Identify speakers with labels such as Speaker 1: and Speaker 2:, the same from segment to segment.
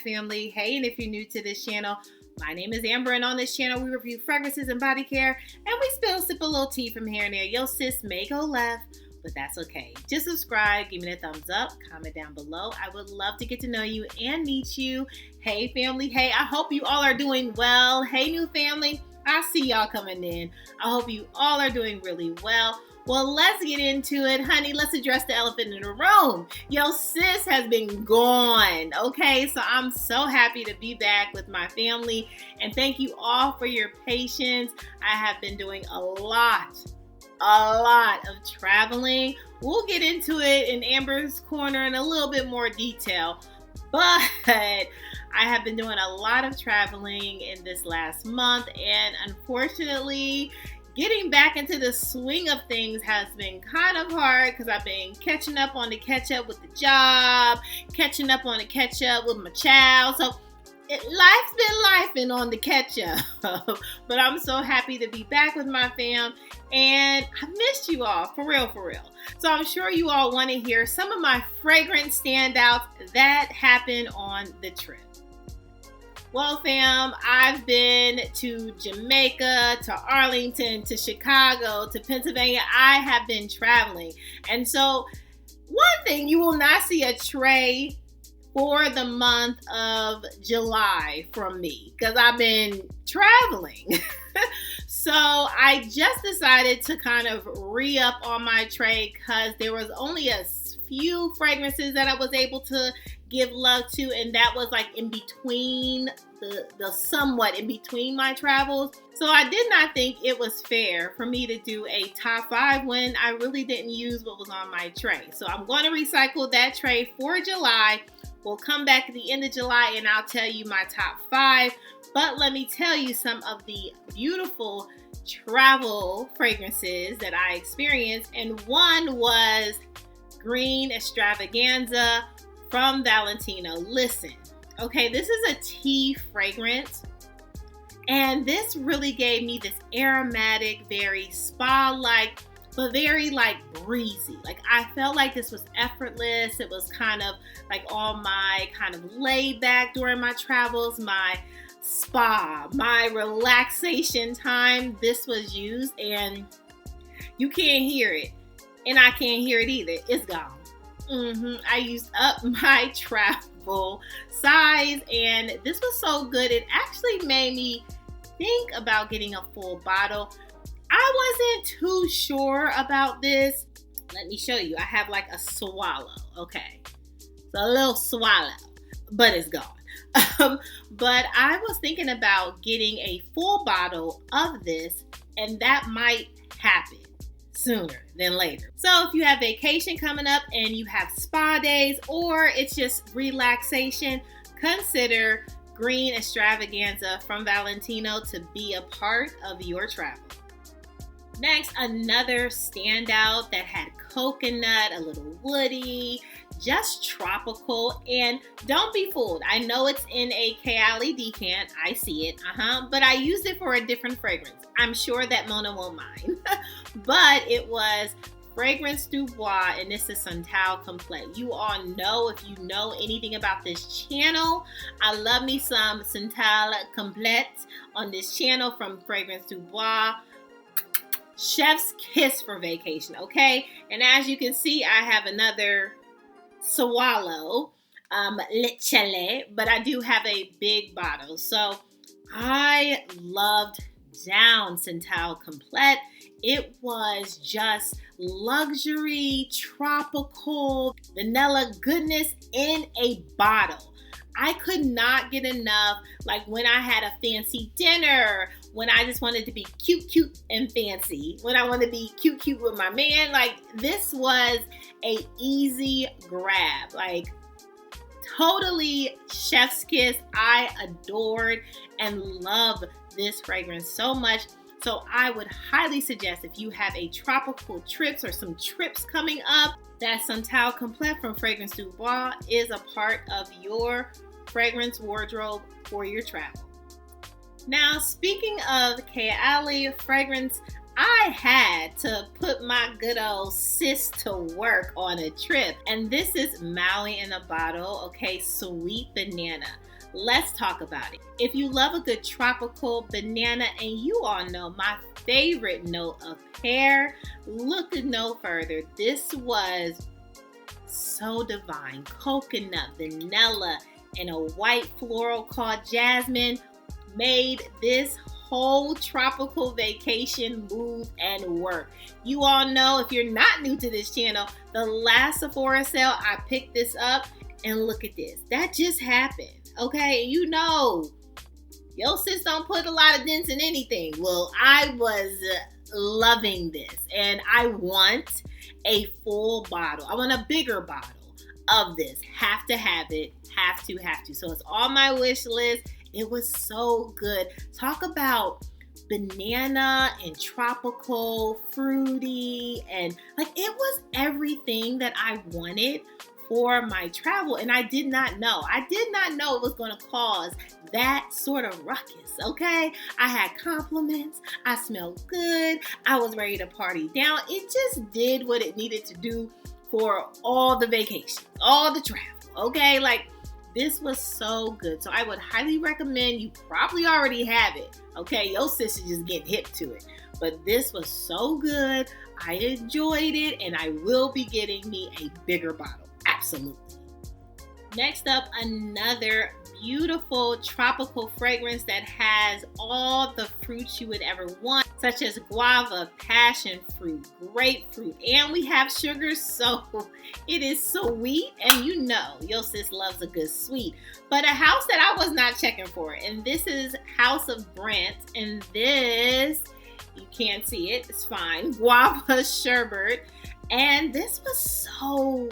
Speaker 1: Frag family. Hey, and if you're new to this channel, my name is Amber, and on this channel we review fragrances and body care, and we sip a little tea from here and there. Yo sis may go left, but that's okay. Just subscribe, give me a thumbs up, comment down below. I would love to get to know you and meet you. Hey family, hey, I hope you all are doing well. Hey new family, I see y'all coming in. I hope you all are doing really well. Well, let's get into it, honey. Let's address the elephant in the room. Yo, sis has been gone, okay? So I'm so happy to be back with my family, and thank you all for your patience. I have been doing a lot of traveling. We'll get into it in Amber's Corner in a little bit more detail, but I have been doing a lot of traveling in this last month, and unfortunately, getting back into the swing of things has been kind of hard because I've been catching up on the catch up with the job, catching up on the catch up with my child. So life's been lifing on the catch up. But I'm so happy to be back with my fam, and I missed you all, for real. So I'm sure you all want to hear some of my fragrance standouts that happened on the trip. Well, fam, I've been to Jamaica, to Arlington, to Chicago, to Pennsylvania. I have been traveling. And so one thing, you will not see a tray for the month of July from me because I've been traveling. So I just decided to kind of re-up on my tray because there was only a few fragrances that I was able to give love to, and that was like in between the somewhat in between my travels. So I did not think it was fair for me to do a top 5 when I really didn't use what was on my tray. So I'm going to recycle that tray for July. We'll come back at the end of July and I'll tell you my top 5. But let me tell you some of the beautiful travel fragrances that I experienced, and one was Green Extravaganza from Valentino. Listen, okay, this is a tea fragrance, and this really gave me this aromatic, very spa-like, but very like breezy. Like I felt like this was effortless. It was kind of like all my kind of laid back during my travels, my spa, my relaxation time. This was used, and you can't hear it, and I can't hear it either. It's gone. I used up my travel size, and this was so good. It actually made me think about getting a full bottle. I wasn't too sure about this. Let me show you. I have like a swallow. Okay, so a little swallow, but it's gone. But I was thinking about getting a full bottle of this, and that might happen sooner than later. So if you have vacation coming up and you have spa days, or it's just relaxation, consider Green Extravaganza from Valentino to be a part of your travel. Next, another standout that had coconut, a little woody, just tropical. And don't be fooled, I know it's in a Kayali decant, I see it, but I used it for a different fragrance. I'm sure that Mona won't mind. But it was Fragrance du Bois, and this is Santal Complete. You all know, if you know anything about this channel, I love me some Santal Complete on this channel from Fragrance du Bois. Chef's kiss for vacation, okay? And as you can see, I have another swallow, Lechele, but I do have a big bottle. So I loved down Santal Complete. It was just luxury, tropical, vanilla goodness in a bottle. I could not get enough. Like when I had a fancy dinner, when I just wanted to be cute and fancy, when I wanted to be cute with my man, like this was a easy grab. Like totally chef's kiss. I adored and love this fragrance so much. So I would highly suggest, if you have a tropical trips or some trips coming up, that Santal Complete from Fragrance du Bois is a part of your fragrance wardrobe for your travel. Now, speaking of Kayali fragrance, I had to put my good old sis to work on a trip. And this is Maui in a bottle, okay, Sweet Banana. Let's talk about it. If you love a good tropical banana, and you all know my favorite note of pear, look no further. This was so divine. Coconut, vanilla, and a white floral called jasmine made this whole tropical vacation move and work. You all know, if you're not new to this channel, the last Sephora sale, I picked this up, and look at this. That just happened. Okay, you know, your sis don't put a lot of dents in anything. Well, I was loving this, and I want a full bottle. I want a bigger bottle of this. Have to have it. Have to. So it's on my wish list. It was so good. Talk about banana and tropical, fruity, and like it was everything that I wanted for my travel, and I did not know. It was going to cause that sort of ruckus, okay? I had compliments. I smelled good. I was ready to party down. It just did what it needed to do for all the vacations, all the travel, okay? Like, this was so good. So I would highly recommend, you probably already have it, okay? Your sister just getting hip to it. But this was so good. I enjoyed it, and I will be getting me a bigger bottle. Absolutely. Next up, another beautiful tropical fragrance that has all the fruits you would ever want, such as guava, passion fruit, grapefruit, and we have sugar, so it is sweet, and you know your sis loves a good sweet. But a house that I was not checking for, and this is House of Brent, and this, you can't see it, it's fine, guava sherbet, and this was so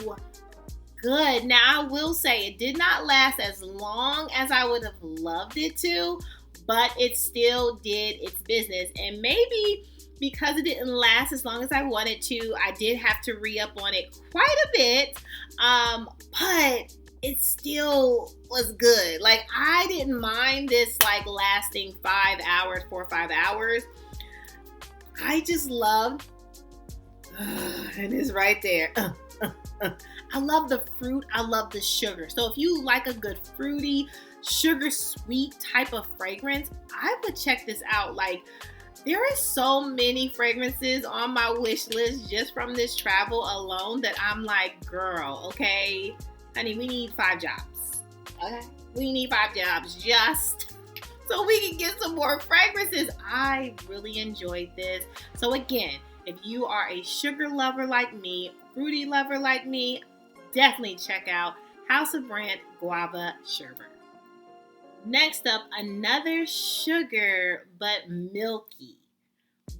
Speaker 1: good. Now, I will say it did not last as long as I would have loved it to, but it still did its business. And maybe because it didn't last as long as I wanted to, I did have to re-up on it quite a bit, but it still was good. Like, I didn't mind this like lasting 4 or 5 hours. I just loved, and it's right there. I love the fruit. I love the sugar. So if you like a good fruity, sugar sweet type of fragrance, I would check this out. Like, there are so many fragrances on my wish list just from this travel alone that I'm like, girl, okay, honey, we need 5 jobs. Okay, we need 5 jobs just so we can get some more fragrances. I really enjoyed this. So again, if you are a sugar lover like me, fruity lover like me, definitely check out House of Brent Guava Sherbet. Next up, another sugar but milky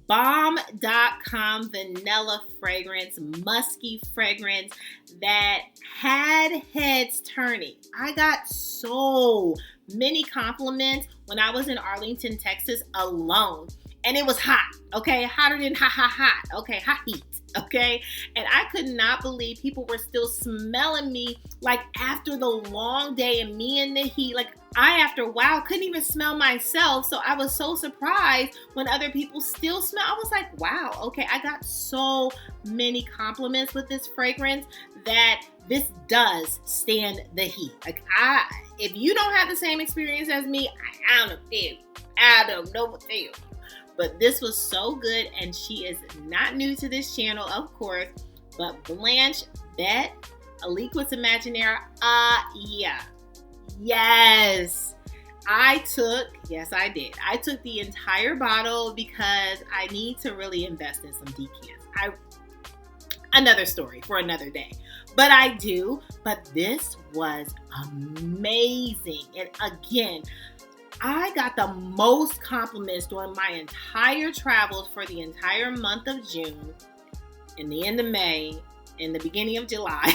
Speaker 1: Bomb.com vanilla fragrance, musky fragrance that had heads turning. I got so many compliments when I was in Arlington, Texas alone. And it was hot, okay? Hotter than hot, okay? Hot heat, okay? And I could not believe people were still smelling me like after the long day and me in the heat. Like, I, after a while, couldn't even smell myself. So I was so surprised when other people still smell. I was like, wow, okay. I got so many compliments with this fragrance that this does stand the heat. Like, if you don't have the same experience as me, I don't know what to tell you. But this was so good, and she is not new to this channel, of course, but Blanche Bet, Aliquis Imaginaire, yeah. Yes, I did. I took the entire bottle because I need to really invest in some decants. Another story for another day. But I do. But this was amazing. And again, I got the most compliments during my entire travels for the entire month of June, in the end of May, in the beginning of July.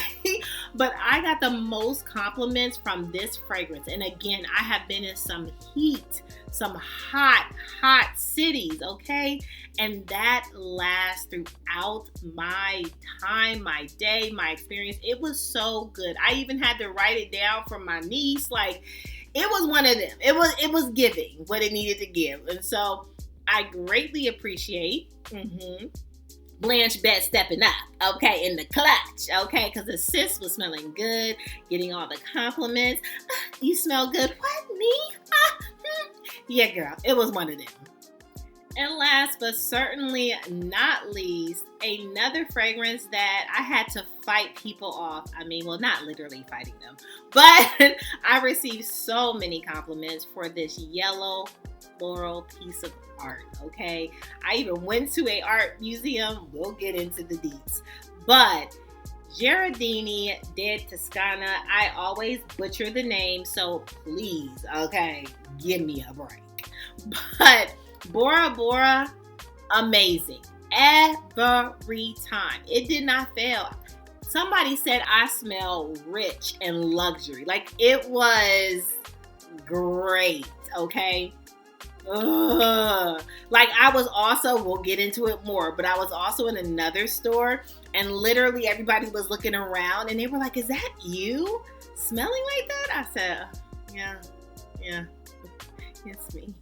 Speaker 1: But I got the most compliments from this fragrance. And again, I have been in some heat, some hot cities, okay? And that lasts throughout my time, my day, my experience. It was so good. I even had to write it down for my niece. Like, it was one of them. It was giving what it needed to give. And so I greatly appreciate Blanche Bet stepping up, okay, in the clutch, okay, because the sis was smelling good, getting all the compliments. You smell good. What, me? Yeah, girl, it was one of them. And last but certainly not least, another fragrance that I had to fight people off. I mean, well, not literally fighting them, but I received so many compliments for this yellow floral piece of art, okay? I even went to a art museum. We'll get into the deets. But Giardini de Toscana, I always butcher the name, so please, okay, give me a break. But Bora Bora, amazing. Every time. It did not fail. Somebody said I smell rich and luxury. Like, it was great, okay? Ugh. Like, I was also, we'll get into it more, but I was also in another store and literally everybody was looking around and they were like, is that you smelling like that? I said, yeah, it's me.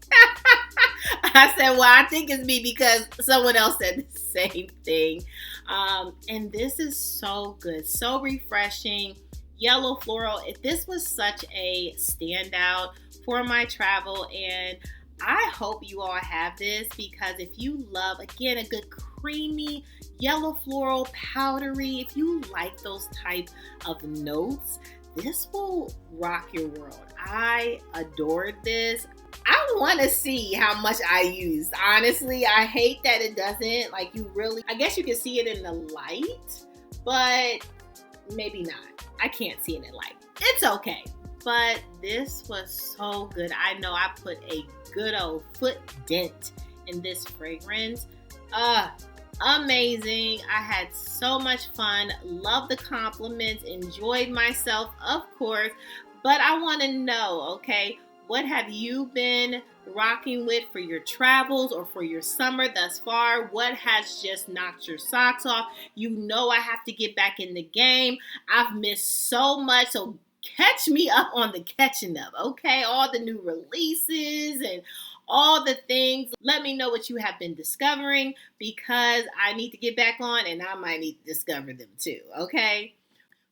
Speaker 1: I said, well, I think it's me because someone else said the same thing. And this is so good, so refreshing. Yellow floral. This was such a standout for my travel, and I hope you all have this because if you love, again, a good creamy yellow floral powdery, if you like those type of notes, this will rock your world. I adored this. I want to see how much I used. Honestly, I hate that it doesn't. Like, you really, I guess you can see it in the light, but maybe not. I can't see it in light. It's okay. But this was so good. I know I put a good old foot dent in this fragrance. Amazing. I had so much fun. Love the compliments. Enjoyed myself, of course. But I want to know, okay, what have you been rocking with for your travels or for your summer thus far? What has just knocked your socks off? You know I have to get back in the game. I've missed so much, so catch me up on the catching up, okay? All the new releases and all the things. Let me know what you have been discovering because I need to get back on and I might need to discover them too, okay?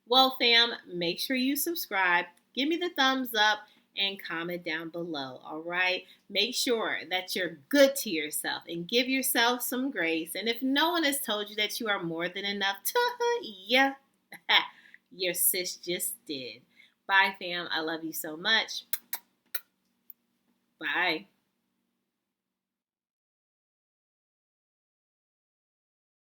Speaker 1: Well, fam, make sure you subscribe. Give me the thumbs up and comment down below, all right? Make sure that you're good to yourself and give yourself some grace. And if no one has told you that you are more than enough, yeah, your sis just did. Bye, fam. I love you so much. Bye.